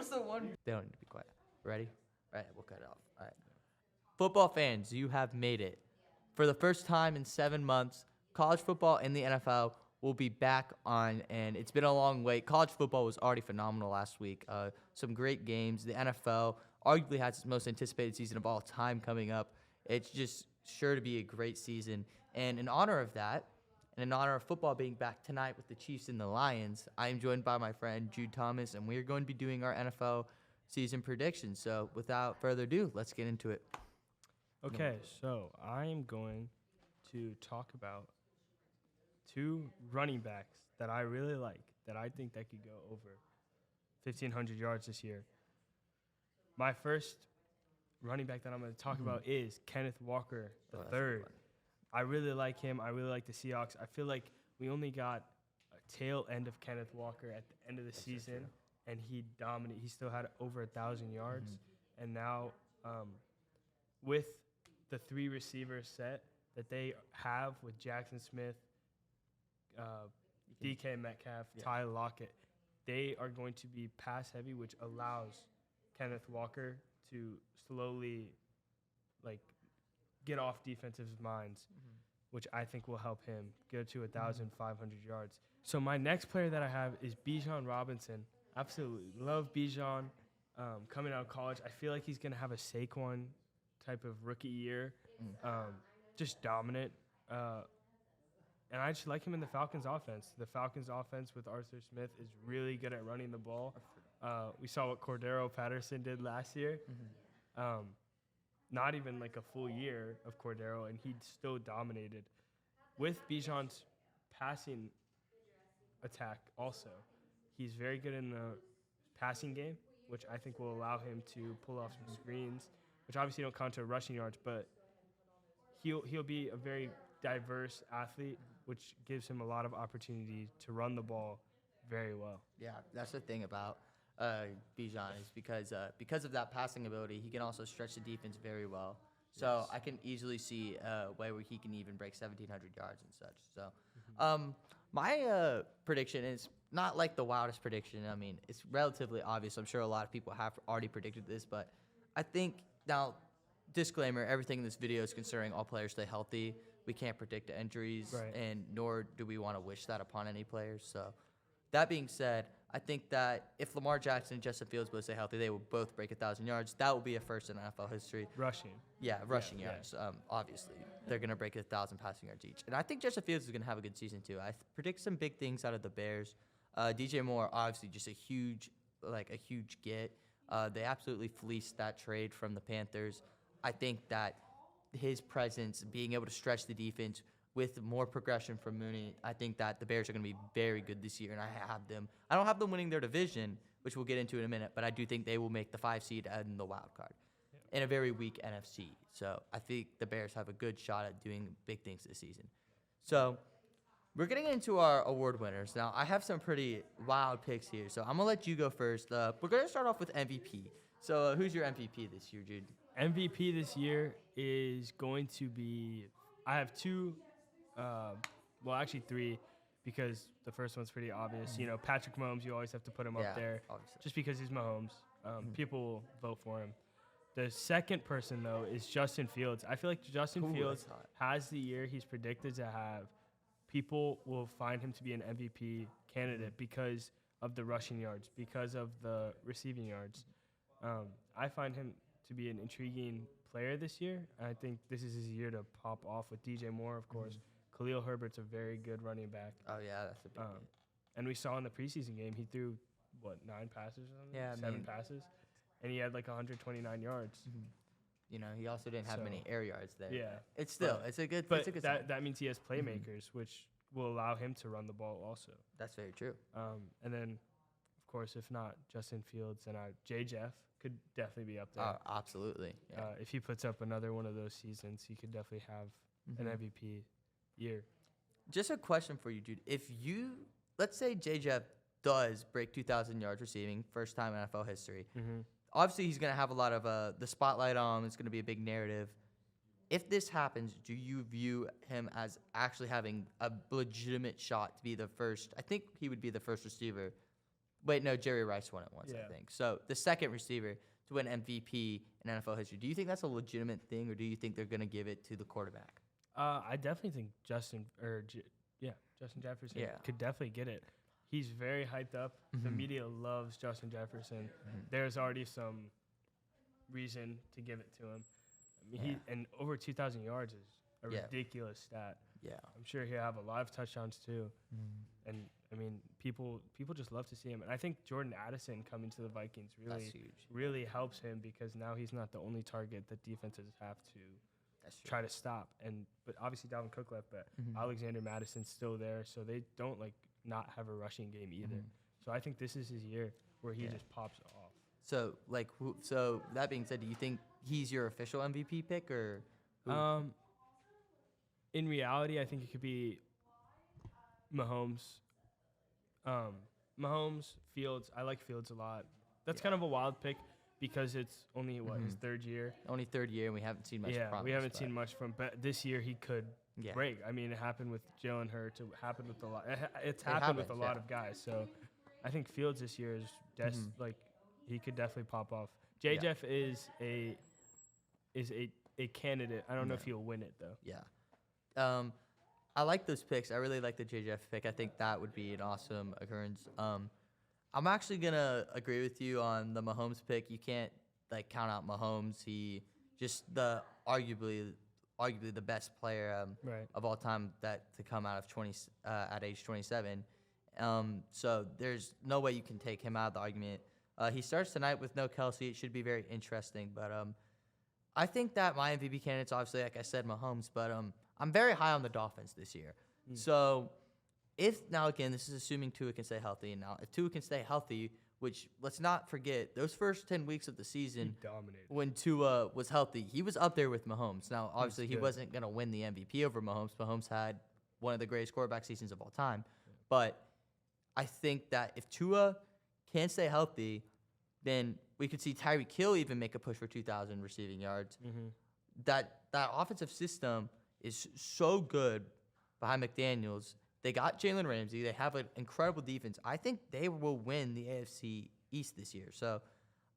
was the one? They don't need to be quiet. Ready? All right, we'll cut it off. All right. Football fans, you have made it. For the first time in 7 months, college football and the NFL will be back on, and it's been a long wait. College football was already phenomenal last week. Some great games. The NFL arguably has its most anticipated season of all time coming up. It's just sure to be a great season. And in honor of that, and in honor of football being back tonight with the Chiefs and the Lions, I am joined by my friend Jude Thomas, and we are going to be doing our NFL season predictions. So without further ado, let's get into it. Okay, so I am going to talk about 2 running backs that I really like, that I think that could go over 1,500 yards this year. My first running back that I'm going to talk about is Kenneth Walker Oh, that's a III. good one. I really like him. I really like the Seahawks. I feel like we only got a tail end of Kenneth Walker at the end of the season, and he dominated. He still had over 1,000 yards, and now with the 3 receiver set that they have with Jackson Smith, DK Metcalf, Ty Lockett, they are going to be pass heavy, which allows Kenneth Walker to slowly get off defensive minds, which I think will help him go to 1,500 yards. So my next player that I have is Bijan Robinson. Absolutely love Bijan. Coming out of college, I feel like he's going to have a Saquon type of rookie year, just dominant. And I just like him in the Falcons offense. The Falcons offense with Arthur Smith is really good at running the ball. We saw what Cordero Patterson did last year. Not even like a full year of Cordero, and he still dominated. With Bijan's passing attack also, he's very good in the passing game, which I think will allow him to pull off some screens, which obviously don't count to rushing yards, but he'll be a very diverse athlete, which gives him a lot of opportunity to run the ball very well. Yeah, that's the thing about Bijan is because of that passing ability, he can also stretch the defense very well. So I can easily see a way where he can even break 1,700 yards and such. So my prediction is not like the wildest prediction. I mean, it's relatively obvious. I'm sure a lot of people have already predicted this, but I think now, disclaimer, everything in this video is concerning all players stay healthy. We can't predict injuries, and nor do we want to wish that upon any players. So that being said, I think that if Lamar Jackson and Justin Fields both stay healthy, they will both break 1,000 yards. That will be a first in NFL history. Rushing. Yeah, rushing yards. Obviously, they're going to break 1,000 passing yards each. And I think Justin Fields is going to have a good season, too. I predict some big things out of the Bears. DJ Moore, obviously, just a huge get. They absolutely fleeced that trade from the Panthers. I think that his presence, being able to stretch the defense with more progression from Mooney, I think that the Bears are going to be very good this year, and I don't have them winning their division, which we'll get into in a minute, but I do think they will make the 5 seed and the wild card in a very weak NFC. So I think the Bears have a good shot at doing big things this season. So we're getting into our award winners. Now, I have some pretty wild picks here, so I'm going to let you go first. We're going to start off with MVP. So who's your MVP this year, Jude? MVP this year is going to be, I have 2, actually 3, because the first one's pretty obvious. You know, Patrick Mahomes, you always have to put him up there, obviously. just because he's Mahomes. People will vote for him. The second person, though, is Justin Fields. I feel like Justin Fields has the year he's predicted to have. People will find him to be an MVP candidate because of the rushing yards, because of the receiving yards. I find him to be an intriguing player this year. I think this is his year to pop off with DJ Moore, of course. Khalil Herbert's a very good running back. Oh, yeah, that's a big one. And we saw in the preseason game, he threw, 9 passes or something? Yeah, 7 passes. And he had 129 yards. You know, he also didn't have many air yards there. Yeah. It's still, it's a good But sign. that means he has playmakers, which will allow him to run the ball also. That's very true. And then, of course, if not Justin Fields, then J. Jeff could definitely be up there. Absolutely. Yeah. If he puts up another one of those seasons, he could definitely have an MVP year. Just a question for you, Jude. Let's say J. Jeff does break 2,000 yards receiving, first time in NFL history. Obviously, he's going to have a lot of the spotlight on him. It's going to be a big narrative. If this happens, do you view him as actually having a legitimate shot to be the first? I think he would be the first receiver Wait, no, Jerry Rice won it once, Yeah. I think. So the second receiver to win MVP in NFL history. Do you think that's a legitimate thing, or do you think they're going to give it to the quarterback? I definitely think Justin Jefferson Yeah. could definitely get it. He's very hyped up. The Mhm. media loves Justin Jefferson. Mhm. There's already some reason to give it to him. I mean, Yeah. and over 2,000 yards is a Yeah. ridiculous stat. Yeah. I'm sure he'll have a lot of touchdowns too. And I mean, people just love to see him. And I think Jordan Addison coming to the Vikings That's huge. really helps him because now he's not the only target that defenses have to That's true. try to stop. But obviously Dalvin Cook left, but Mhm. Alexander Madison's still there, so they don't not have a rushing game either. Mhm. So I think this is his year where he Yeah. just pops off. So, so that being said, do you think he's your official MVP pick, or who? In reality, I think it could be Mahomes. Mahomes, Fields. I like Fields a lot. That's Yeah. kind of a wild pick because it's only his Mhm. third year. Only third year, and we haven't seen much. Yeah, promise, we haven't but seen much from. But this year he could Yeah. break. I mean, it happened with Jalen Hurts. It happened with a lot. It's It happened with a happens, lot yeah. of guys. So I think Fields this year is Mhm. he could definitely pop off. Yeah. Jeff is a candidate. I don't know if Yeah. he'll win it though. Yeah. I like those picks. I really like the JJF pick. I think that would be an awesome occurrence. I'm actually gonna agree with you on the Mahomes pick. You can't count out Mahomes. He just arguably the best player Right. of all time to come out of at age 27. So there's no way you can take him out of the argument. He starts tonight with no Kelsey. It should be very interesting. But I think that my MVP candidate's obviously, like I said, Mahomes. But I'm very high on the Dolphins this year. So now again, this is assuming Tua can stay healthy. And now if Tua can stay healthy, which let's not forget, those first 10 weeks of the He season dominated. when Tua was healthy, he was up there with Mahomes. Now, obviously, he good. wasn't going to win the MVP over Mahomes. Mahomes had one of the greatest quarterback seasons of all time. But I think that if Tua can stay healthy, then we could see Tyreek Hill even make a push for 2,000 receiving yards. Mm-hmm. That offensive system is so good behind McDaniels. They got Jalen Ramsey. They have an incredible defense. I think they will win the AFC East this year. So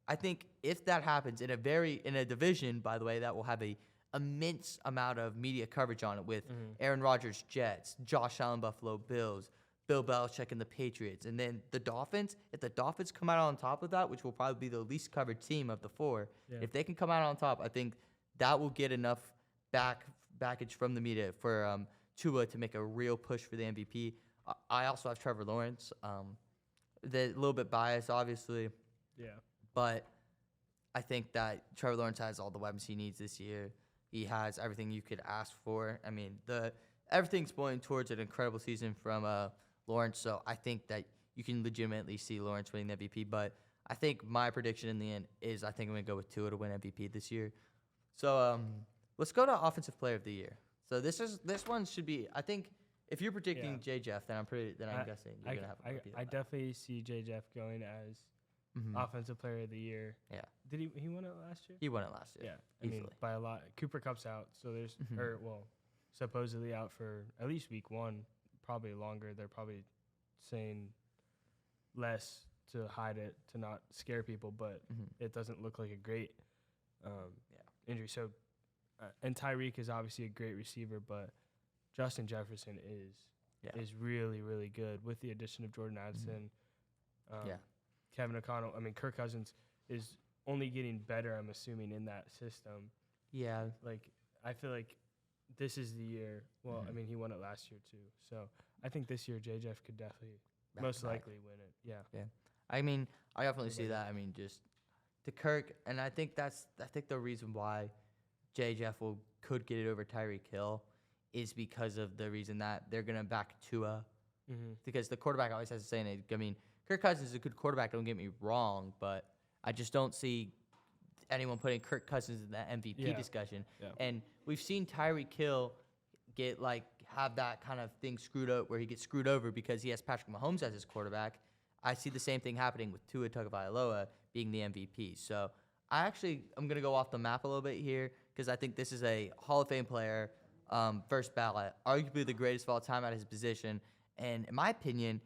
I think if that happens in a division, by the way, that will have a immense amount of media coverage on it with Aaron Rodgers Jets, Josh Allen Buffalo Bills, Bill Belichick and the Patriots, and then the Dolphins. If the Dolphins come out on top of that, which will probably be the least covered team of the four, if they can come out on top, I think that will get enough baggage from the media for Tua to make a real push for the MVP. I also have Trevor Lawrence. They're a little bit biased, obviously, Yeah. but I think that Trevor Lawrence has all the weapons he needs this year. He has everything you could ask for. I mean, everything's pointing towards an incredible season from Lawrence, so I think that you can legitimately see Lawrence winning the MVP. But I think my prediction in the end is I think I'm going to go with Tua to win MVP this year. So let's go to Offensive Player of the Year. So this one should be, I think, if you're predicting J. Jeff, then I'm guessing you're going to have a copy of I that. definitely see J. Jeff going as Offensive Player of the Year. Yeah. Did he won it last year? He won it last year. Yeah. I mean, easily. by a lot. Cooper Cup's out, so there's supposedly out for at least week 1, probably longer. They're probably saying less to hide it, to not scare people, but it doesn't look like a great injury. So, and Tyreek is obviously a great receiver, but Justin Jefferson is really, really good with the addition of Jordan Addison. Kevin O'Connell. I mean, Kirk Cousins is only getting better, I'm assuming, in that system. Yeah. Like, I feel like this is the year. Well, I mean, he won it last year, too. So, I think this year, J. Jeff could definitely, most likely win it. Yeah. I mean, I definitely see that. I mean, just to Kirk, and I think the reason why J. Jeff could get it over Tyreek Hill is because of the reason that they're gonna back Tua, because the quarterback always has to say it. I mean, Kirk Cousins is a good quarterback. Don't get me wrong, but I just don't see anyone putting Kirk Cousins in that MVP discussion. Yeah. And we've seen Tyreek Hill have that kind of thing screwed up where he gets screwed over because he has Patrick Mahomes as his quarterback. I see the same thing happening with Tua Tagovailoa being the MVP. So I'm going to go off the map a little bit here because I think this is a Hall of Fame player, first ballot, arguably the greatest of all time at his position. And in my opinion,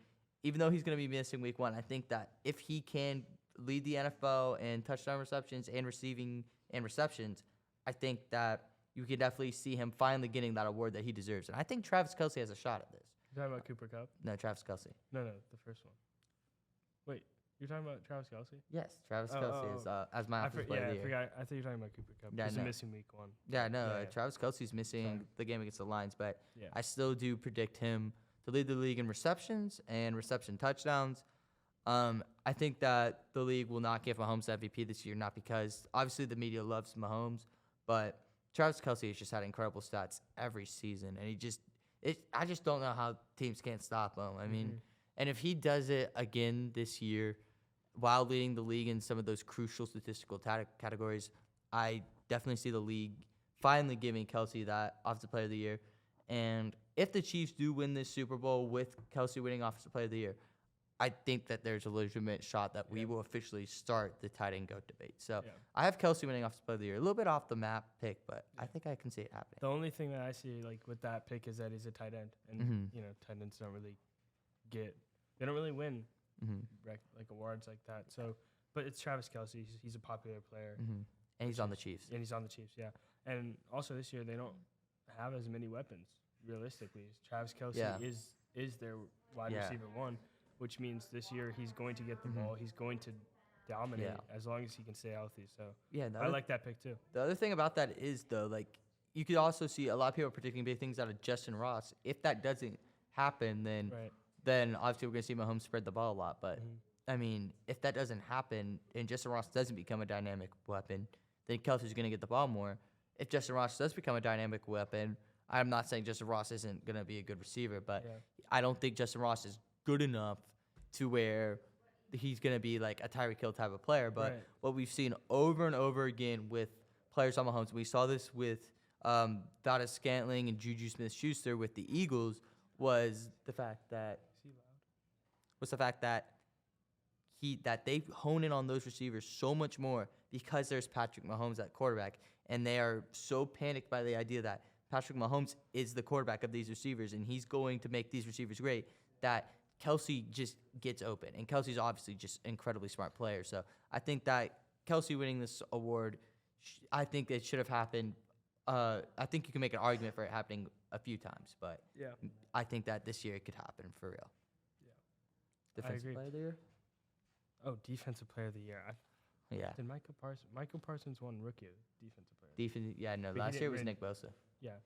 even though he's going to be missing week 1, I think that if he can lead the NFL in touchdown receptions and receiving and receptions, I think that you can definitely see him finally getting that award that he deserves. And I think Travis Kelce has a shot at this. You're talking about Cooper Kupp? No, Travis Kelce. No, the first one. Wait, you're talking about Travis Kelce? Yes, Travis Oh, Kelce is as my offensive player of the I year. forgot. I thought you were talking about Cooper Kupp. Yeah, He's no. missing week 1. Yeah, no, Yeah, yeah. Travis Kelce's missing Sorry. the game against the Lions, but Yeah. I still do predict him to lead the league in receptions and reception touchdowns. I think that the league will not give Mahomes MVP this year, not because obviously the media loves Mahomes, but Travis Kelce has just had incredible stats every season, and I just don't know how teams can't stop him. I mean, and if he does it again this year, while leading the league in some of those crucial statistical categories, I definitely see the league finally giving Kelce that Offensive Player of the Year. And if the Chiefs do win this Super Bowl with Kelce winning Offensive Player of the Year, I think that there's a legitimate shot that we will officially start the tight end GOAT debate. So Yeah. I have Kelce winning Offensive Player of the Year. A little bit off the map pick, but I think I can see it happening. The only thing that I see like with that pick is that he's a tight end, and Mhm. you know, tight ends don't really they don't really win Mm-hmm. like awards like that. So, but it's Travis Kelce. He's a popular player, Mm-hmm. And he's on the Chiefs. and he's on the Chiefs. Yeah, and also this year they don't have as many weapons. Realistically, Travis Kelce Yeah. is their wide Yeah. receiver 1, which means this year he's going to get the Mhm. ball. He's going to dominate Yeah. as long as he can stay healthy. So Yeah, I like that pick too. the other thing about that is, though, like, you could also see a lot of people predicting big things out of Justin Ross. If that doesn't happen, then Right. obviously we're going to see Mahomes spread the ball a lot. But, Mhm. I mean, if that doesn't happen and Justin Ross doesn't become a dynamic weapon, then Kelsey's going to get the ball more. If Justin Ross does become a dynamic weapon, I'm not saying Justin Ross isn't going to be a good receiver, but Yeah. I don't think Justin Ross is good enough to where he's going to be like a Tyreek Hill type of player. But Right. what we've seen over and over again with players on Mahomes, we saw this with Valdez Scantling and Juju Smith-Schuster with the Eagles, was the fact that they hone in on those receivers so much more because there's Patrick Mahomes at quarterback, and they are so panicked by the idea that Patrick Mahomes is the quarterback of these receivers, and he's going to make these receivers great, that Kelce just gets open. And Kelsey's obviously just an incredibly smart player. So I think that Kelce winning this award, I think it should have happened. I think you can make an argument for it happening a few times, but Yeah. I think that this year it could happen for real. Yeah. Defensive agree. player of the year? Oh, defensive player of the year. Yeah. Did Micah Parsons won rookie of defensive player? Defense, yeah, no. But he Last year didn't was win. Nick Bosa. Yeah,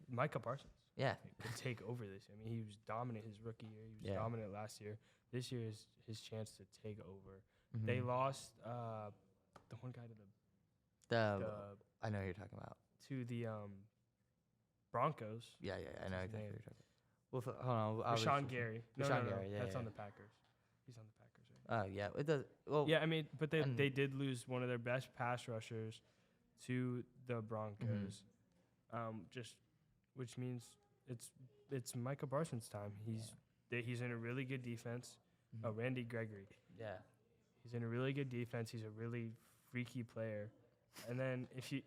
Micah Parsons Yeah. could take over this. I mean, he was dominant his rookie year. He was Yeah. dominant last year. This year is his chance to take over. Mhm. They lost the one guy to I know who you're talking about. the Broncos. Yeah, I know his exactly name? who you're talking about. Well, hold on. Rashawn Gary. No, Rashawn no, Gary, yeah, that's yeah. on the Packers. He's on the Packers, right? Oh, yeah. It does. Well, Yeah, I mean, but and- they did lose one of their best pass rushers to the Broncos, which means it's Micah Parsons' time. He's in a really good defense. Mhm. Randy Gregory. Yeah. He's in a really good defense. He's a really freaky player. And then if you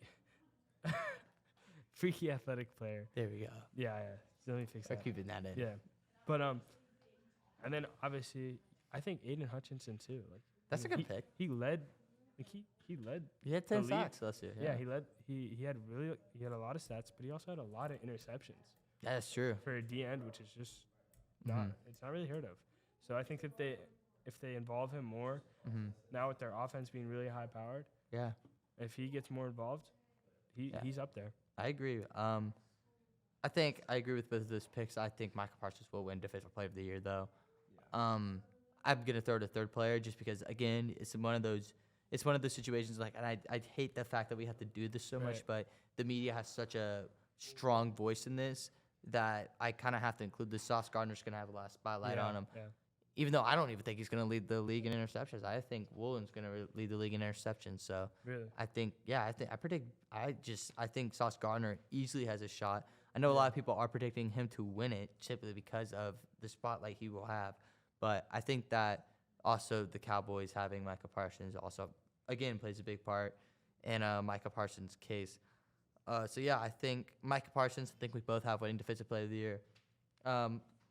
freaky athletic player. There we go. Yeah. So let me fix We're that. keeping that in. Yeah. But and then obviously I think Aiden Hutchinson too. Like That's a I mean, good pick. He led like he led. He had 10 lead- sacks last year. Yeah, he led he had a lot of stats, but he also had a lot of interceptions Yeah, that's true. for a D end, which is just not Mhm. it's not really heard of. So I think that if they involve him more Mhm. now with their offense being really high powered, Yeah, if he gets more involved, Yeah. he's up there. I agree. I think I agree with both of those picks. I think Michael Parsons will win Defensive Player of the Year, though. I'm gonna throw to third player just because, again, it's one of those situations like, and I hate the fact that we have to do this so much, Right. but the media has such a strong voice in this that I kind of have to include this. Sauce Gardner's gonna have a last spotlight on him, Yeah. even though I don't even think he's gonna lead the league in interceptions. I think Woolen's gonna lead the league in interceptions. So. Really. I think I think Sauce Gardner easily has a shot. I know a lot of people are predicting him to win it simply because of the spotlight he will have, but I think that also the Cowboys having Micah Parsons also again plays a big part in Micah Parsons' case. So yeah, I think Micah Parsons. I think we both have winning Defensive Player of the Year.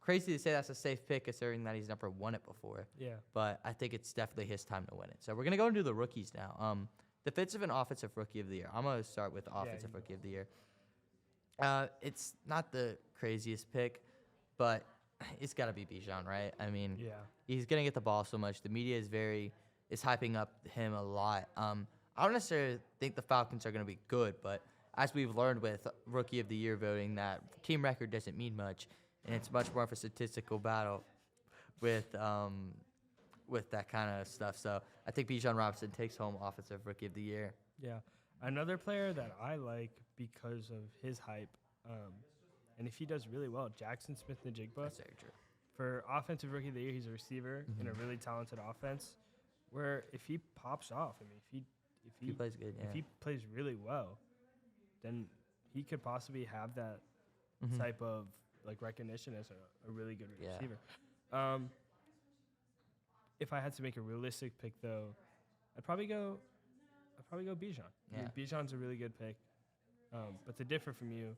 crazy to say that's a safe pick considering that he's never won it before. Yeah. But I think it's definitely his time to win it. So we're gonna go into the rookies now. Defensive and offensive rookie of the year. I'm gonna start with offensive you rookie of the year. It's not the craziest pick, but it's gotta be Bijan, right? I mean, Yeah. he's gonna get the ball so much. The media is hyping up him a lot. I don't necessarily think the Falcons are gonna be good, but as we've learned with rookie of the year voting, that team record doesn't mean much, and it's much more of a statistical battle with that kind of stuff. So I think Bijan Robinson takes home offensive rookie of the year. Yeah. Another player that I like because of his hype, and if he does really well, Jackson Smith-Njigba. That's very true. For offensive rookie of the year, he's a receiver in a really talented offense. Where if he pops off, I mean, if He plays good. Yeah. if he plays really well, then he could possibly have that Mhm. type of like recognition as a really good Yeah. receiver. If I had to make a realistic pick, though, I'd probably go Bijan. I mean, Yeah. Bijan's a really good pick. But to differ from you,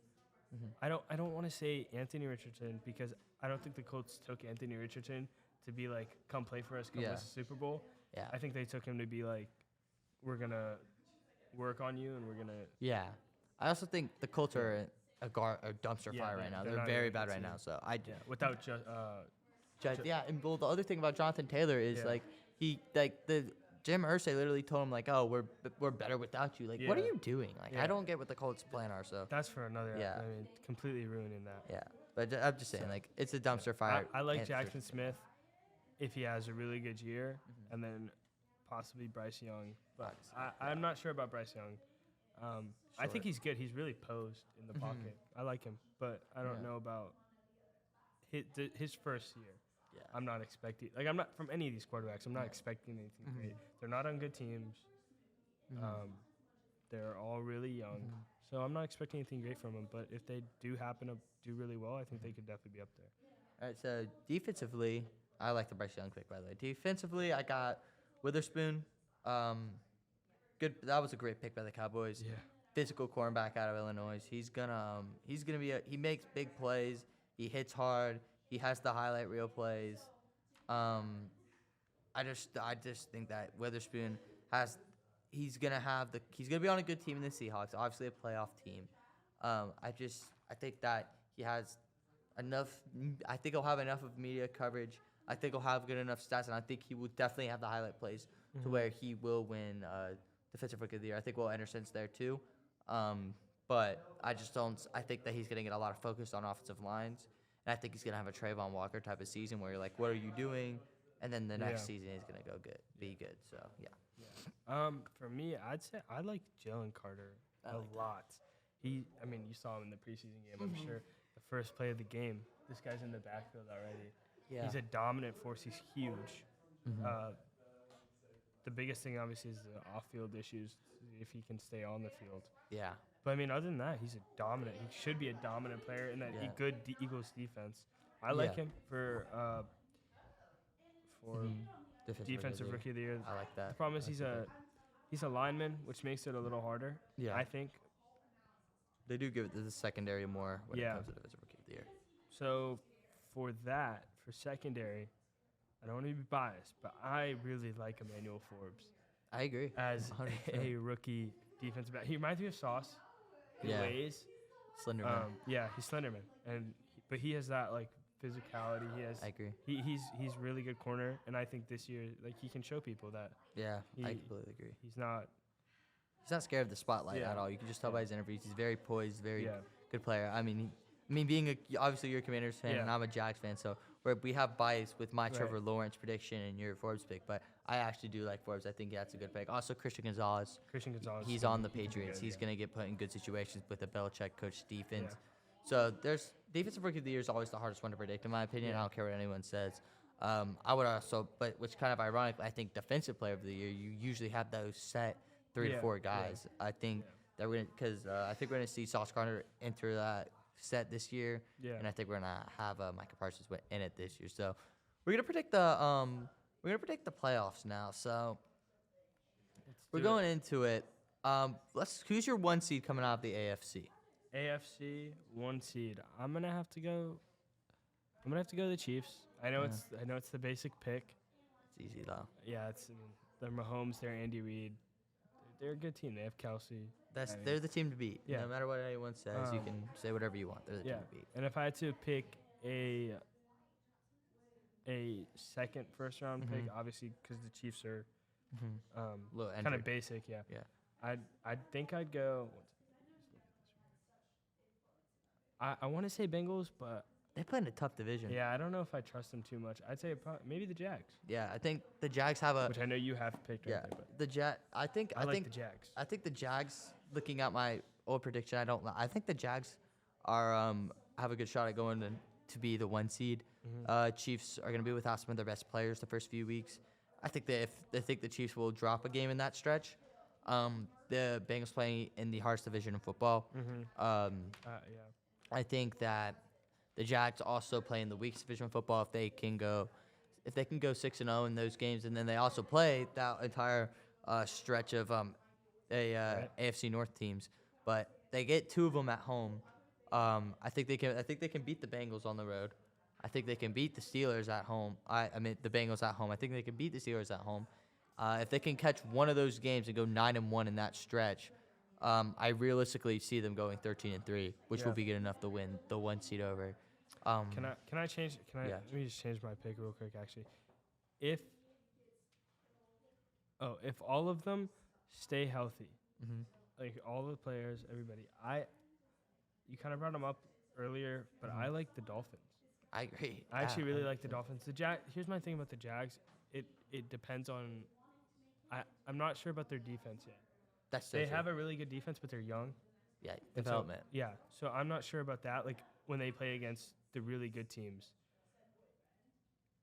Mhm. I don't want to say Anthony Richardson because I don't think the Colts took Anthony Richardson to be like, come play for us, come win Yeah. us a Super Bowl. Yeah. I think they took him to be like, we're gonna work on you and we're gonna. Yeah. I also think the Colts are a dumpster Yeah, fire right they're- now. they're They're not very even bad good right team. now. So I Yeah, without just yeah, and well, the other thing about Jonathan Taylor is Yeah. like the Jim Irsay literally told him like, oh, we're better without you. Like, what are Yeah. you doing? Like, Yeah. I don't get what the Colts plan are. So that's for another. Yeah. I mean, completely ruining that. yeah, but I'm just saying So, like it's a dumpster fire. I like answer. Jackson Smith if he has a really good year, Mm-hmm. and then possibly Bryce Young. But Obviously, I'm not sure about Bryce Young. I think Short. he's good. He's really posed in the Mhm. pocket. I like him, but I don't Yeah. know about his first year. Yeah. I'm not expecting I'm not from any of these quarterbacks. I'm not Yeah. expecting anything Mhm. great. They're not on good teams. Mhm. They're all really young, Mhm. so I'm not expecting anything great from them. But if they do happen to do really well, I think they could definitely be up there. All right, so defensively, I like the Bryce Young pick, by the way. Defensively, I got Witherspoon. Good. That was a great pick by the Cowboys. Yeah. Physical cornerback out of Illinois. He's gonna be he makes big plays. He hits hard. He has the highlight reel plays. I just think that Witherspoon he's gonna be on a good team in the Seahawks, obviously a playoff team. I think that he has enough. I think he'll have enough of media coverage. I think he'll have good enough stats, and I think he will definitely have the highlight plays to where he will win Defensive Rookie of the Year. I think Will Anderson's there too, but I just don't. I think that he's gonna get a lot of focus on offensive lines, and I think he's gonna have a Trayvon Walker type of season where you're like, "What are you doing?" And then the next Yeah. season he's gonna be good. So yeah. For me, I'd say I like Jalen Carter I a like that. lot. You saw him in the preseason game, I'm Mhm. sure. The first play of the game, this guy's in the backfield already. Yeah. He's a dominant force. He's huge. Mhm. The biggest thing, obviously, is the off-field issues, if he can stay on the field. Yeah. But, I mean, other than that, he's a dominant. He should be a dominant player in that Yeah. good Eagles defense. I like Yeah. him for Mhm. defensive rookie of the year. I like that. The problem is I like he's a lineman, which makes it a little harder. Yeah. I think. They do give it to the secondary more when Yeah. it comes to Defensive Rookie of the Year. So for secondary, I don't want to be biased, but I really like Emmanuel Forbes I agree. as 100%. a rookie defensive back. He reminds me of Sauce in Yeah. ways. Slenderman. Yeah, he's Slenderman, but he has that like physicality. I agree. He's really good corner, and I think this year like he can show people that Yeah, I He- completely agree. he's not. He's not scared of the spotlight Yeah. at all. You can just tell by his interviews. He's very poised, very Yeah. good player. I mean, being obviously you're a Commanders fan and Yeah. I'm a Jags fan, so we have bias with my Right. Trevor Lawrence prediction and your Forbes pick. But I actually do like Forbes. I think that's a good pick. Also, Christian Gonzalez. Christian Gonzalez. He's is on the gonna be Patriots. good, He's yeah. gonna get put in good situations with a Belichick coach defense. Yeah. So there's defensive rookie of the year is always the hardest one to predict, in my opinion. Yeah. I don't care what anyone says. I would also, but which kind of ironic, I think defensive player of the year, you usually have those set 3 to Yeah, 4 yeah. guys. I think Yeah. that we're because I think we're gonna see Sauce Gardner enter that set this year, Yeah. and I think we're gonna have Micah Parsons in it this year. So we're gonna predict the playoffs now. So we're do it. going into it. Who's your 1 seed coming out of the AFC? AFC 1 seed. I'm gonna have to go I'm gonna have to go to the Chiefs. I know Yeah. it's the basic pick. It's easy though. Yeah, they're Mahomes, they're Andy Reid. They're a good team. They have Kelsey. I mean, They're the team to beat. Yeah. No matter what anyone says, you Um, can say whatever you want. They're the yeah. team to beat. And if I had to pick a second first round pick, Mhm. obviously because the Chiefs are Little kind of basic. Yeah. Yeah. I think I'd go. I want to say Bengals, but They play in a tough division. yeah, I don't know if I trust them too much. I'd say maybe the Jags, Yeah, I think the Jags have a which I know you have picked right yeah. there, but The I think I like the Jags. I think the Jags. Looking at my old prediction, I think the Jags are have a good shot at going to be the 1 seed. Chiefs are going to be without some of their best players the first few weeks. I think that if they think the Chiefs will drop a game in that stretch, the Bengals playing in the hardest division in football. Yeah. I think that the Jags also play in the weakest division of football if they can go 6-0 in those games, and then they also play that entire stretch of AFC North teams. But they get 2 of them at home. I think they can beat the Bengals on the road. I think they can beat the Steelers at home. I mean the Bengals at home. I think they can beat the Steelers at home. If they can catch one of those games and go 9-1 in that stretch, I realistically see them going 13-3, which will Yeah. be good enough to win the 1 seed over. Can I change? Yeah. Let me just change my pick real quick. Actually, if all of them stay healthy, Mm-hmm. like all the players, everybody, you kind of brought them up earlier, but I like the Dolphins. I agree. I actually Yeah, really like 100%. the Dolphins. Here's my thing about the Jags. It depends on. I'm not sure about their defense yet. That's so They true. have a really good defense, but they're young. Yeah, And so- development. Yeah, so I'm not sure about that. Like when they play against the really good teams.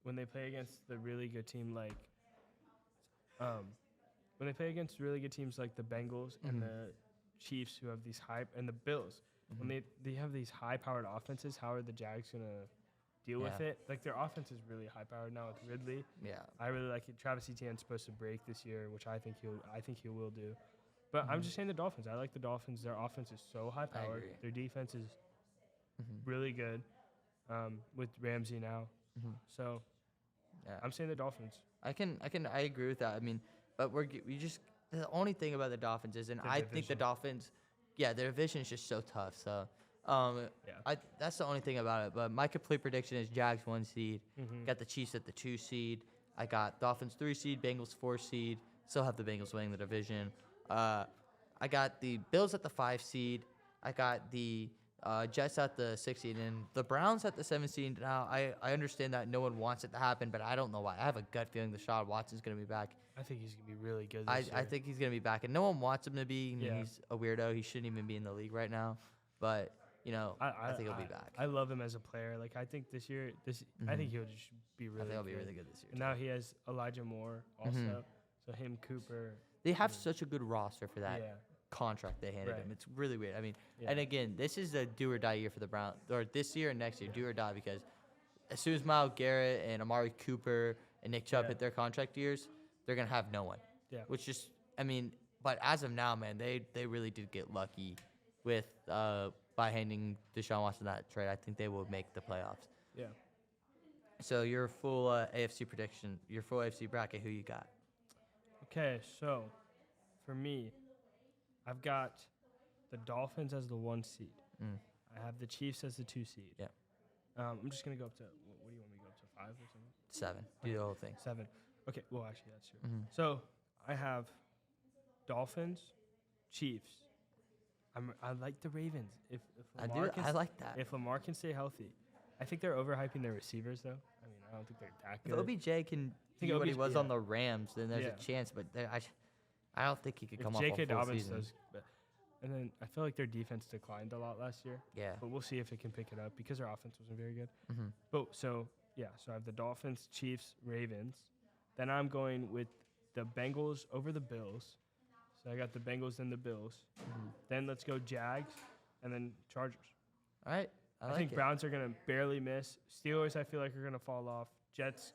When they play against the really good team like when they play against really good teams like the Bengals and Mhm. the Chiefs who have these and the Bills, when Mhm. they have these high powered offenses, how are the Jags gonna deal with Yeah. it? Like their offense is really high powered now with Ridley. Yeah. I really like it. Travis Etienne's supposed to break this year, which I think he will do. But I'm Mhm. just saying the Dolphins. I like the Dolphins. Their offense is so high powered. agree. Their defense is Mhm. really good with Ramsey now. Mhm. So Yeah. I'm saying the Dolphins. I agree with that. I mean, but the only thing about the Dolphins is, and The I think the division. Dolphins, yeah, their division is just so tough. So, Yeah. that's the only thing about it. But my complete prediction is Jags 1 seed. Mhm. Got the Chiefs at the 2 seed. I got Dolphins 3 seed, Bengals 4 seed. Still have the Bengals winning the division. I got the Bills at the 5 seed. I got the Jets at the 6 seed, and the Browns at the 7 seed. Now, I understand that no one wants it to happen, but I don't know why. I have a gut feeling Deshaun Watson's going to be back. I think he's gonna be really good. I This year. think he's going to be back, and no one wants him to be. I mean, Yeah. he's a weirdo. He shouldn't even be in the league right now. But, I think he'll be back. I love him as a player. Like I think this year, I Mhm. think he'll just be really. I think he'll be good. really good this year. And too. now he has Elijah Moore also. Mhm. So him, Cooper. They have Mhm. such a good roster for that Yeah. contract they handed Right. him. It's really weird. I mean, Yeah. and again, this is a do or die year for the Browns, or this year and next year, do or die, because as soon as Myles Garrett and Amari Cooper and Nick Chubb Yeah. hit their contract years, they're gonna have no one. Yeah. Which just, I mean, but as of now, man, they really did get lucky with by handing Deshaun Watson that trade. I think they will make the playoffs. Yeah. So your full AFC prediction, your full AFC bracket, who you got? Okay, so for me, I've got the Dolphins as the 1 seed. Mm. I have the Chiefs as the 2 seed. Yeah. I'm just gonna go up to. What do you want me to go up to? 5 or something? 7. Do the whole thing. 7. Okay. Well, actually, that's true. Mhm. So I have Dolphins, Chiefs. I like the Ravens. If Lamar I like that. if Lamar can stay healthy, I think they're overhyping their receivers though. I mean, I don't think they're that If good. OBJ can think be what he OBJ was yeah. on the Rams, then there's Yeah. a chance. But I don't think he could If come off J.K. a full Dobbins season. does, and then I feel like their defense declined a lot last year, Yeah. but we'll see if it can pick it up because their offense wasn't very good. Mm-hmm. But so I have the Dolphins, Chiefs, Ravens. Then I'm going with the Bengals over the Bills. So I got the Bengals and the Bills. Mm-hmm. Then let's go Jags, and then Chargers. All right. I like think it. Browns are gonna barely miss. Steelers, I feel like, are gonna fall off. Jets,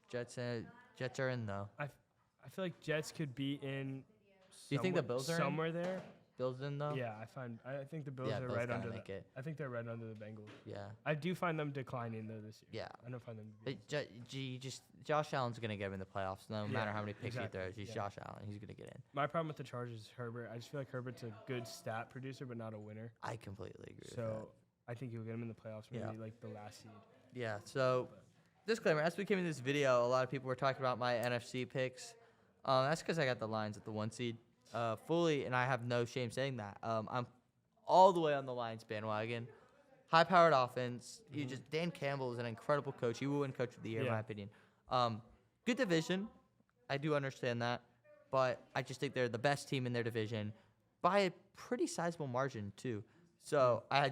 Jets are in though. I feel like Jets could be in. Do you think the Bills are in? somewhere there? Bills in though. Yeah, I think the Bills Yeah, are Bills right gotta under make it. I think they're right under the Bengals. Yeah. I do find them declining though this year. Yeah. I don't find them. To be But just Josh Allen's gonna get him in the playoffs. No Yeah, matter how many picks exactly, he throws, he's yeah. Josh Allen. He's gonna get in. My problem with the Chargers is Herbert. I just feel like Herbert's a good stat producer, but not a winner. I completely agree with So I think you'll get him in the playoffs, maybe Yeah. like the last seed. that. Yeah. So, disclaimer: as we came in this video, a lot of people were talking about my NFC picks. That's because I got the Lions at the 1 seed fully, and I have no shame saying that. I'm all the way on the Lions bandwagon. High-powered offense. You just Dan Campbell is an incredible coach. He will win Coach of the Year, in Yeah. my opinion. Good division. I do understand that, but I just think they're the best team in their division by a pretty sizable margin too. So I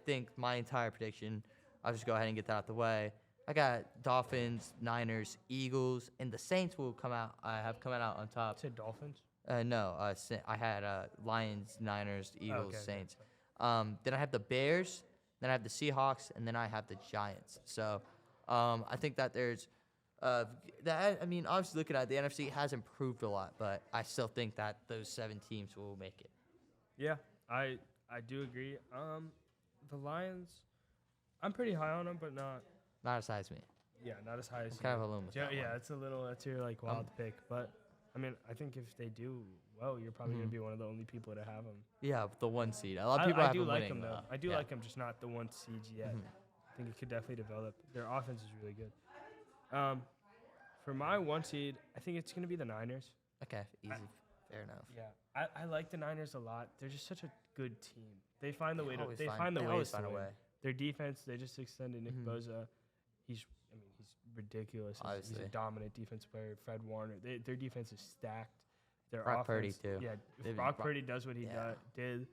think my entire prediction. I'll just go ahead and get that out the way. I got Dolphins, Niners, Eagles, and the Saints will come out. I have coming out on top. Say Dolphins. No, I had Lions, Niners, Eagles, okay, okay. Saints. Then I have the Bears, then I have the Seahawks, and then I have the Giants. So I think that there's obviously looking at it, the NFC has improved a lot, but I still think that those 7 teams will make it. Yeah, I do agree. The Lions, I'm pretty high on them, but not Not as high as me. not as high as I'm you. kind of alone with that Yeah, one. it's a little. That's your like wild pick, but I mean, I think if they do well, you're probably gonna be one of the only people to have them. Yeah, the 1 seed. A lot of people I have do them like winning, them though. though. I do Yeah. like them, just not the 1 seed yet. Mhm. I think it could definitely develop. Their offense is really good. For my 1 seed, I think it's gonna be the Niners. Okay, easy. Fair enough. Yeah, I like the Niners a lot. They're just such a good team. They find the way to. Always They find the they ways always to find a win. way. Their defense, they just extended Nick Mhm. Bosa. He's ridiculous. He's a Obviously. dominant defense player. Fred Warner. Their defense is stacked. Their Brock Purdy, offense, too. Yeah, They've- if Brock Brock- Purdy does what he yeah. did,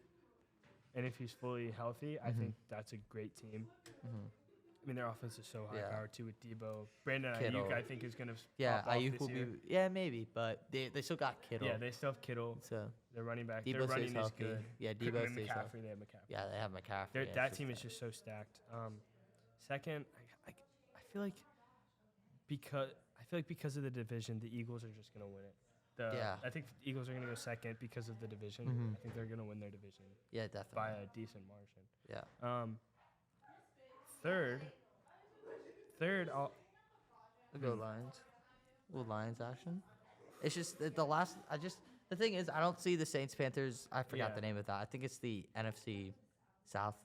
and if he's fully healthy, I Mhm. think that's a great team. Mhm. I mean, their offense is so high Yeah. powered too with Debo. Brandon Kittle. Ayuk, I think, is gonna Yeah, pop off Ayuk this will year. be. Yeah, maybe, but they still got Kittle. Yeah, they still have Kittle. So Their running back. Debo Their running stays is healthy. good. Yeah, And Debo stays healthy. McCaffrey. They have McCaffrey. Yeah, they have McCaffrey. Their, yeah, that it's team is bad. just so stacked. Second, I feel like because of the division, the Eagles are just gonna win it. Yeah. I think the Eagles are gonna go second because of the division. Mhm. I think they're gonna win their division Yeah, definitely. by a decent margin. Yeah. Third, I'll We'll go Lions. Well, Lions action. It's just the last. The thing is, I don't see the Saints Panthers. I forgot Yeah. the name of that. I think it's the NFC South,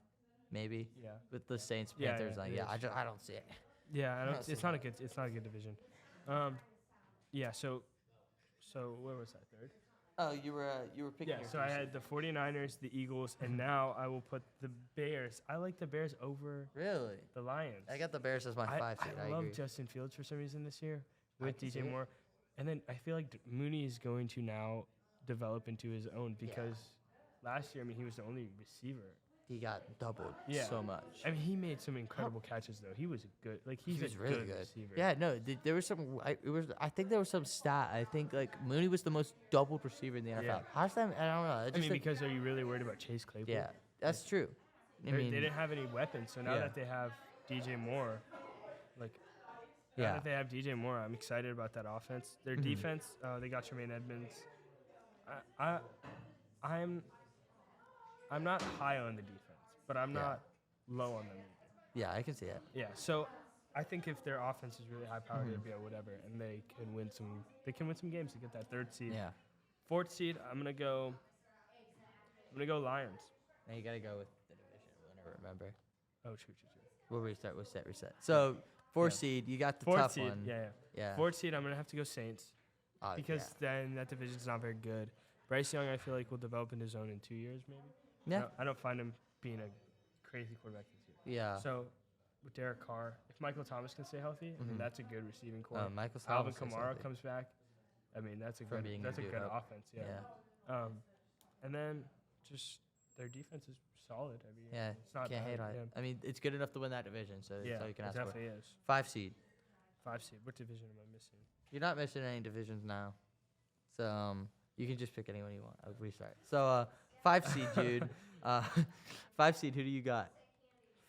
maybe yeah. with the Saints Yeah, Panthers. yeah, like, it yeah, is. I don't see it. Yeah, I not don't, it's seeing not a good. It's not a good division. Yeah. So where was that third? Oh, you were picking. Yeah. your So I first. had the 49ers, the Eagles, and now I will put the Bears. I like the Bears over Really. the Lions. I got the Bears as my 5 seed. I I love agree. Justin Fields for some reason this year I with can see DJ it. Moore, and then I feel like Mooney is going to now develop into his own because last year, I mean, he was the only receiver. He got doubled Yeah. so much. I mean, he made some incredible catches though. He was a good, he's he was a really good good. receiver. Yeah, no, there was some. I think there was some stat. I think like Mooney was the most doubled receiver in the NFL. Yeah. How's that? I don't know. I mean, because are you really worried about Chase Claypool? yeah, that's true. I They mean, didn't have any weapons, so now Yeah. that they have DJ Moore, now yeah, that they have DJ Moore, I'm excited about that offense. Their Mhm. defense, they got Tremaine Edmonds. I'm not high on the defense, but I'm Yeah. not low on them either. yeah, I can see it. Yeah, so I think if their offense is really high powered, Mhm. it'll be a whatever, and they can win some. They can win some games to get that third seed. Yeah, Fourth seed, I'm gonna go Lions. now you gotta go with the division winner. Remember, Oh shoot. we'll restart. We'll reset. So fourth Yeah. seed, you got the Fourth tough seed, one. yeah. Yeah. Fourth seed, I'm gonna have to go Saints Oh, because then that division's not very good. Bryce Young, I feel like will develop into his own in 2 years maybe. yeah, I don't find him being a crazy quarterback this year. yeah. So with Derek Carr, if Michael Thomas can stay healthy, I mean Mhm. that's a good receiving core. Michael Alvin Thomas is Kamara healthy. comes back. I mean that's a From good being that's a injured good up. offense. Yeah. And then just their defense is solid every year. Yeah, It's not can't bad, hate on yeah. it. I mean, it's good enough to win that division, so Yeah, that's all you can it ask for. definitely is. 5 seed. 5 seed. What division am I missing? You're not missing any divisions now, so you can just pick anyone you want. I'll restart. So 5 seed, Jude. 5 seed. Who do you got?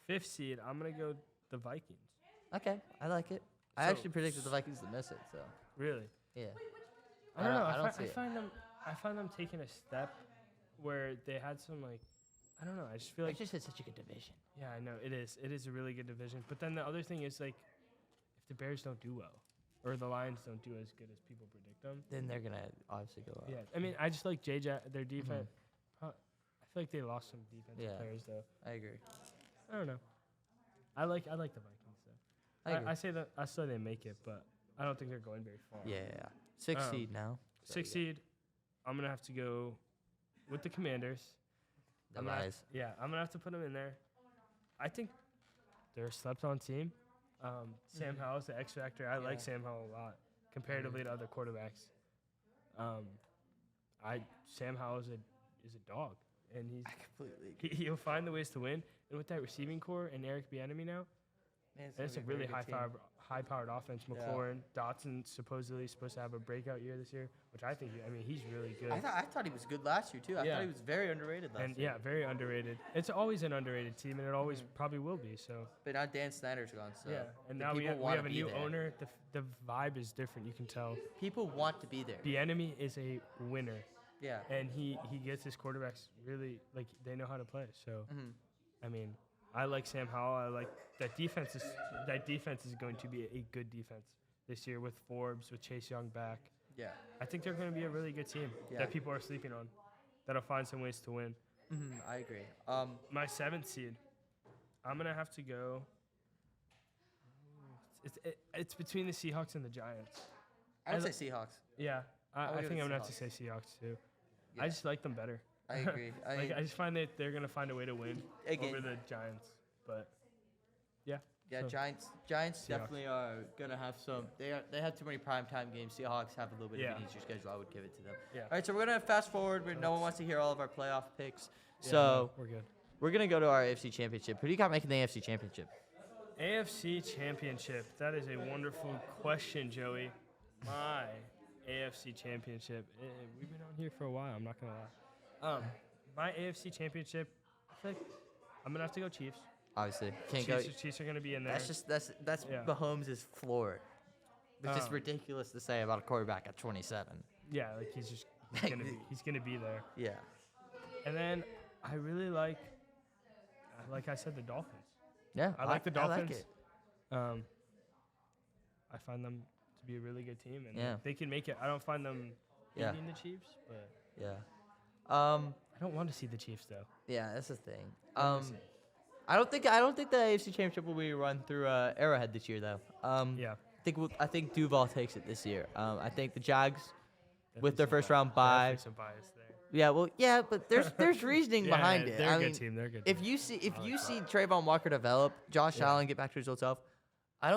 5th seed, I'm gonna go the Vikings. Okay, I like it. I So- actually predicted the Vikings to miss it, so Really? yeah. I don't know. I don't I see it. find them taking a step where they had some like, I don't know. I just feel like It's just such a good division. yeah, I know it is. It is a really good division. But then the other thing is like, if the Bears don't do well, or the Lions don't do as good as people predict them, Then they're gonna obviously go up. yeah. I mean, I just like their defense. I feel like they lost some defensive Yeah. players though. I agree. I don't know. I like the Vikings though. I agree. I say that I say they make it, but I don't think they're going very far. Yeah. 6 Um, seed now. So, 6 yeah. seed. I'm gonna have to go with the Commanders. The I'm gonna have- Rise. Yeah, I'm gonna have to put them in there. I think they're a slept-on team. Sam Howell's the X factor. I like Yeah. Sam Howell a lot comparatively to other quarterbacks. Sam Howell is a dog, and I completely agree. he'll find the ways to win. And with that receiving core and Eric Bieniemy now, Man, it's a gonna be really very good team. high-powered offense. Yeah. McLaurin, Dotson supposedly supposed to have a breakout year this year, which I think. I mean, he's really good. I thought he was good last year too. I Yeah. thought he was very underrated last And year. yeah, very underrated. It's always an underrated team, and it always probably will be. So But now Dan Snyder's gone, so yeah, and the now we people have, wanna a be new there. owner. The vibe is different. You can tell. People want to be there. The enemy is a winner, Yeah. and he gets his quarterbacks really like they know how to play. So hmm I mean, I like Sam Howell. I like that defense. That defense is going to be a good defense this year with Forbes, with Chase Young back. Yeah. I think they're going to be a really good team Yeah. that people are sleeping on. That'll find some ways to win. I agree. My 7th seed, I'm gonna have to go. It's between the Seahawks and the Giants. I would I say Seahawks. Yeah, I would I go think with I'm gonna have to say Seahawks. Seahawks too. Yeah. I just like them better. I agree. I just find that they're gonna find a way to win Again. over the Giants. But yeah, Yeah, so- Giants Seahawks. definitely are gonna have some. They have too many primetime games. Seahawks have a little bit Yeah. of an easier schedule. I would give it to them. Yeah. All right, so we're gonna fast forward. Where no one wants to hear all of our playoff picks. Yeah, So no, we're good. we're gonna go to our AFC Championship. Who do you got making the AFC Championship? AFC Championship. That is a wonderful question, Joey. My AFC Championship. We've been on here for a while. I'm not gonna lie. My AFC Championship. I feel like I'm gonna have to go Chiefs. Obviously, can't go. Chiefs are gonna be in there. That's Yeah. Mahomes' floor, which is Um, ridiculous to say about a quarterback at 27. Yeah, like he's gonna be there. Yeah. And then I really like I said, the Dolphins. Yeah. I like the I Dolphins. like it. I find them to be a really good team, and Yeah. they can make it. I don't find them Yeah. beating the Chiefs, but Yeah. I don't want to see the Chiefs though. Yeah, that's the thing. Honestly. I don't think the AFC Championship will be run through Arrowhead this year though. Yeah. I think Duval takes it this year. I think the Jags with Definitely their some first bi- round bye. definitely some bias there. Yeah, well, yeah, but there's reasoning Yeah, behind yeah, it. They're I a mean, good team. They're a good. if team. you see I like Trayvon Walker develop, Josh Yeah. Allen get back to his old self, I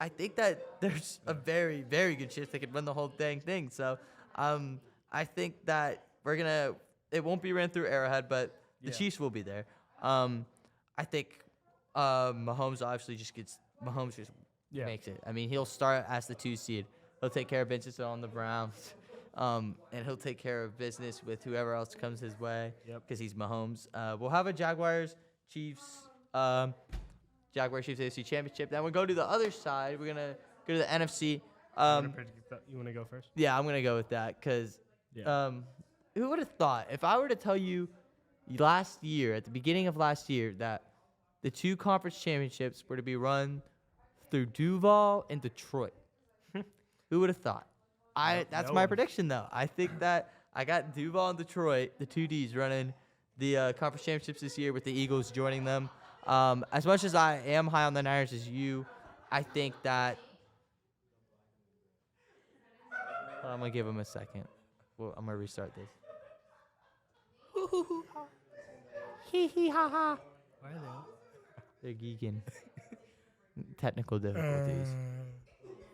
think that there's a very, very good chance they could win the whole thing. So, I think that it won't be ran through Arrowhead, but the Yeah. Chiefs will be there. I think Mahomes obviously just Yeah. makes it. I mean, he'll start as the 2 seed. He'll take care of business on the Browns. And he'll take care of business with whoever else comes his way Yep. because he's Mahomes. We'll have a Jaguars Chiefs AFC Championship. Then we'll go to the other side. We're gonna go to the NFC. You wanna you want to go first? Yeah, I'm gonna go with that because Yeah. who would have thought if I were to tell you last year at the beginning of last year that the 2 conference championships were to be run through Duval and Detroit? Who would have thought? That's no my one. prediction, though. I think that I got Duval and Detroit, the 2Ds, running the conference championships this year with the Eagles joining them. As much as I am high on the Niners as you, I think that I'm gonna give them a second. Well, I'm gonna restart this. Hee hee ha ha. Why are they? They're geeking. Technical difficulties.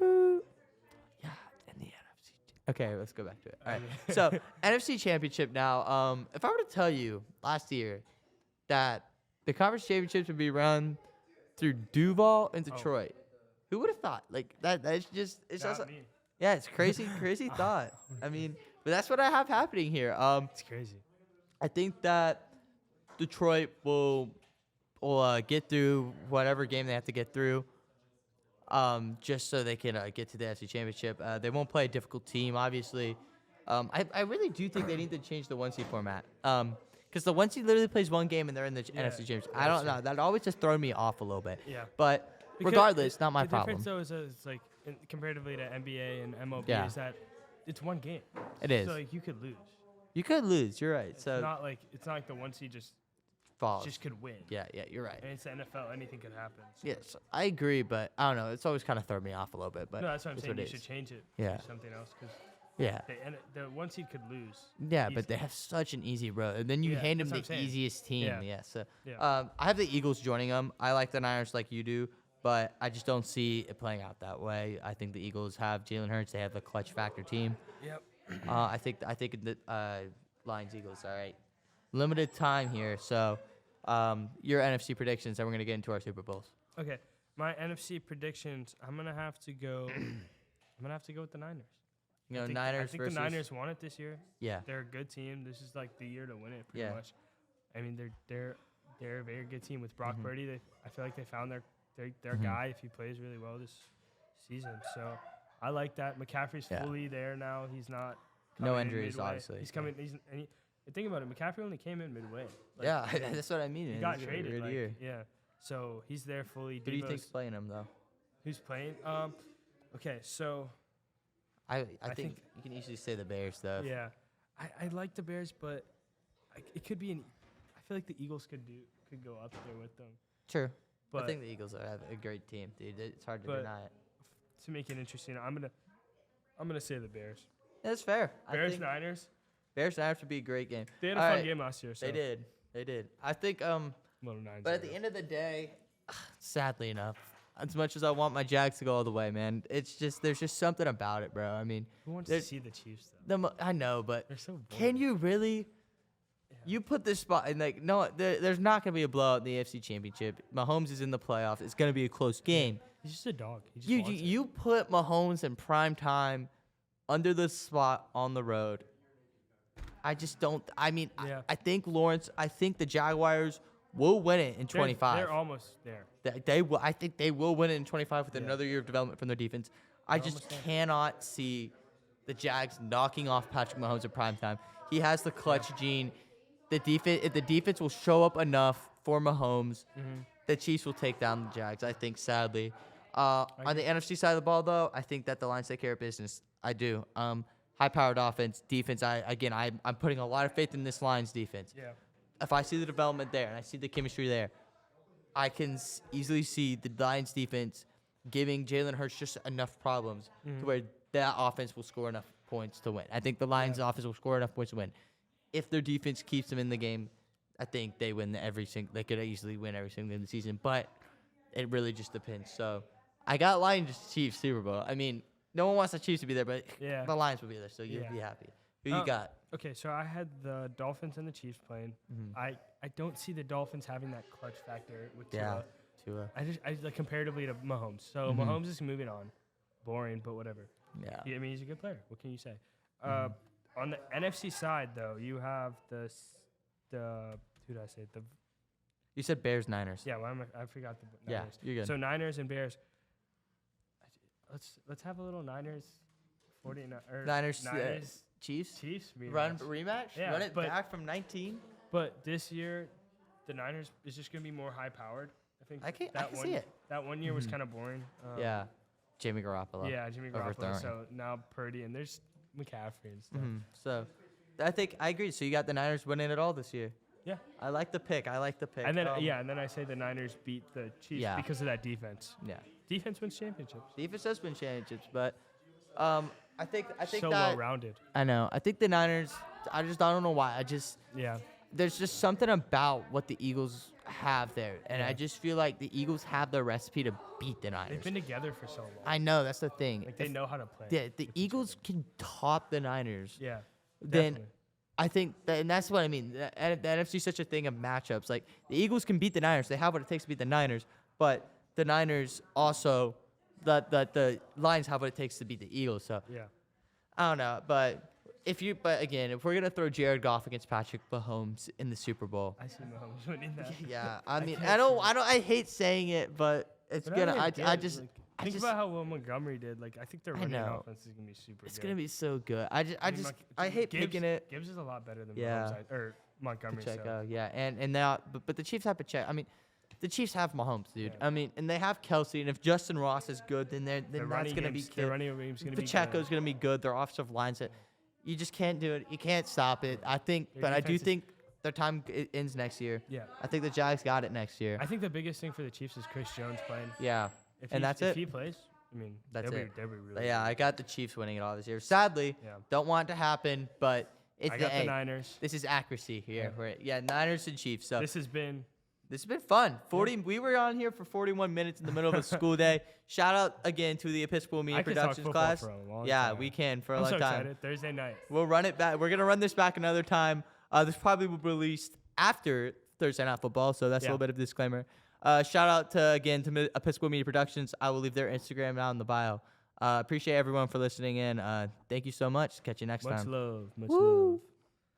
Yeah, in the NFC. Okay, let's go back to it. All right. So NFC Championship now. If I were to tell you last year that the conference championships would be run through Duval and Detroit, who would have thought? Like that's just Not me. yeah, it's crazy, crazy thought. I mean, but that's what I have happening here. It's crazy. I think that Detroit will get through whatever game they have to get through, just so they can get to the NFC Championship. They won't play a difficult team, obviously. I really do think they need to change the 1 seed format. Because the 1 seed literally plays one game and they're in the Yeah, NFC Championship. I don't know. That always just thrown me off a little bit. Yeah. But Because regardless, not my the problem. difference though is it's like comparatively to NBA and MLB Yeah. is that it's one game. It is. So like you could lose. You could lose. You're right. It's So not like the 1 seed falls. just could win. Yeah, you're right. And it's the NFL, anything could happen. So Yes, I agree, but I don't know. It's always kind of thrown me off a little bit. But no, that's what I'm it's saying. You it should is. change it. Yeah. To something else because Yeah. the 1 seed could lose. Yeah, Easy. but they have such an easy road, and then you Yeah, hand them that's the what I'm saying. easiest team. Yeah. Yeah. So, Yeah. I have the Eagles joining them. I like the Niners like you do, but I just don't see it playing out that way. I think the Eagles have Jalen Hurts. They have the clutch factor team. Yep. I think the Lions Eagles. All right, limited time here, so your NFC predictions, and we're gonna get into our Super Bowls. Okay. My NFC predictions. I'm gonna have to go. With the Niners. You know, I Niners think versus the Niners won it this year. Yeah, They're a good team. This is like the year to win it, pretty Yeah. much. I mean, they're a very good team with Brock Mhm. Purdy. I feel like they found their Mhm. guy if he plays really well this season. So I like that. McCaffrey's Yeah. fully there now. He's not No coming in injuries, midway. obviously. He's coming. Think about it. McCaffrey only came in midway. Like, yeah, that's what I mean. he man. got This is a traded. weird Like, year. yeah. So he's there fully. Who do you think's Debo's- playing them though? Who's playing? Okay. So I I think think- you can easily say the Bears though. yeah, I like the Bears, but it could be I feel like the Eagles could go up there with them. True. But I think the Eagles have a great team, dude. It's hard to but- deny it. to make it interesting, I'm gonna say the Bears. That's fair. I Bears think Niners. Bears Niners would be a great game. They had a All fun right, game last year. So They did. They did. I think Little Nines. but at the end of the day, sadly enough, as much as I want my Jags to go all the way, man, it's just there's just something about it, bro. I mean, who wants there- to see the Chiefs though? I know, but They're so. can boring. you really? Yeah. You put this spot and like no, there's not gonna be a blowout in the AFC Championship. Mahomes is in the playoffs. It's gonna be a close game. He's just a dog. He just You wants it. you put Mahomes in prime time, under the spot on the road. I just don't. I mean, Yeah. I think Lawrence. I think the Jaguars will win it in They're- 25. They're almost there. They will. I think they will win it in 25 with Yeah. another year of development from their defense. I They're just almost there. cannot see the Jags knocking off Patrick Mahomes at prime time. He has the clutch gene. The defense will show up enough for Mahomes. Mm-hmm. The Chiefs will take down the Jags. I think, sadly. On the agree. NFC side of the ball, though, I think that the Lions take care of business. I do. High-powered offense, defense. I'm putting a lot of faith in this Lions defense. Yeah. If I see the development there and I see the chemistry there, I can easily see the Lions defense giving Jalen Hurts just enough problems to where that offense will score enough points to win. I think the Lions offense will score enough points to win. If their defense keeps them in the game, I think they win They could easily win every single game of the season, but it really just depends. So I got Lions Chiefs Super Bowl. I mean, no one wants the Chiefs to be there, but Yeah. the Lions will be there, so you'll Yeah. be happy. Who you got? Okay, so I had the Dolphins and the Chiefs playing. Mhm. I don't see the Dolphins having that clutch factor with Yeah. Tua. Tua. I like comparatively to Mahomes. So Mhm. Mahomes is moving on. Boring, but whatever. Yeah. I mean, he's a good player. What can you say? Mhm. On the NFC side, though, you have the who did I say? You said Bears Niners. Yeah, I forgot the Yeah, Niners. you're good. So Niners and Bears. Let's have a little Niners, 49 or Niners, Niners Chiefs. Chiefs Run rematch. rematch. Yeah, Run it but- back from 19. But this year, the Niners is just gonna be more high powered. I think I can that see it. That one year was Mhm. kind of boring. Yeah. Jimmy Garoppolo. Yeah, Jimmy overthrowing. Garoppolo. So now Purdy and there's McCaffrey and stuff. So, I agree. So you got the Niners winning it all this year. Yeah. I like the pick. And then and then I say the Niners beat the Chiefs Yeah. because of that defense. Yeah. Defense wins championships. Defense does win championships, but I think So that well rounded. I know. I think the Niners. I don't know why. Yeah. There's just something about what the Eagles have there, and I Yeah. just feel like the Eagles have the recipe to beat the They've Niners. been together for so long. I know that's the thing. Like they If know how to play. the Eagles can top the Niners, Yeah. then definitely. I think and that's what I mean. The NFC is such a thing of matchups. Like the Eagles can beat the Niners. They have what it takes to beat the Niners, but the Niners also the Lions have what it takes to beat the Eagles. So Yeah. I don't know, but again, if we're gonna throw Jared Goff against Patrick Mahomes in the Super Bowl, I see Mahomes winning that. yeah, I mean, can't I see don't, I hate saying it, but it's But gonna. mean, I get it, just, like, Think about how Will Montgomery did. Like, I think their running know. offense is gonna be super It's good. gonna be so good. I mean, hate Gibbs, picking it. Gibbs is a lot better than Yeah. Mahomes, or Montgomery. So. Pacheco, yeah, and now, but the Chiefs have Pacheco. I mean, the Chiefs have Mahomes, dude. Yeah. I mean, and they have Kelsey, and if Justin Ross is good, then Their that's running gonna be game's- Their good. running game's gonna be Pacheco's good. gonna be good. Their offensive line's it. You just can't do it. You can't stop it. I think, Their but I do defense is- think their time ends next year. Yeah. I think the Jags got it next year. I think the biggest thing for the Chiefs is Chris Jones playing. Yeah, If And he, that's if it. he plays, I mean, That's they'll it. Be really yeah. good. I got the Chiefs winning it all this year. Sadly, Yeah. don't want it to happen, but it's I got the hey, Niners. this is accuracy here. Niners and Chiefs. So This has been this has been fun. 40. We were on here for 41 minutes in the middle of a school day. Shout out again to the Episcopal Media I could talk Productions football class. for a long Yeah, time. we can for a I'm long so time. excited. Thursday night. We'll run it back. We're gonna run this back another time. This probably will be released after Thursday Night Football, so that's a Yeah. little bit of a disclaimer. Shout out to Episcopal Media Productions. I will leave their Instagram down in the bio. Appreciate everyone for listening in. Thank you so much. Catch you next Much time. love. Much Woo. love.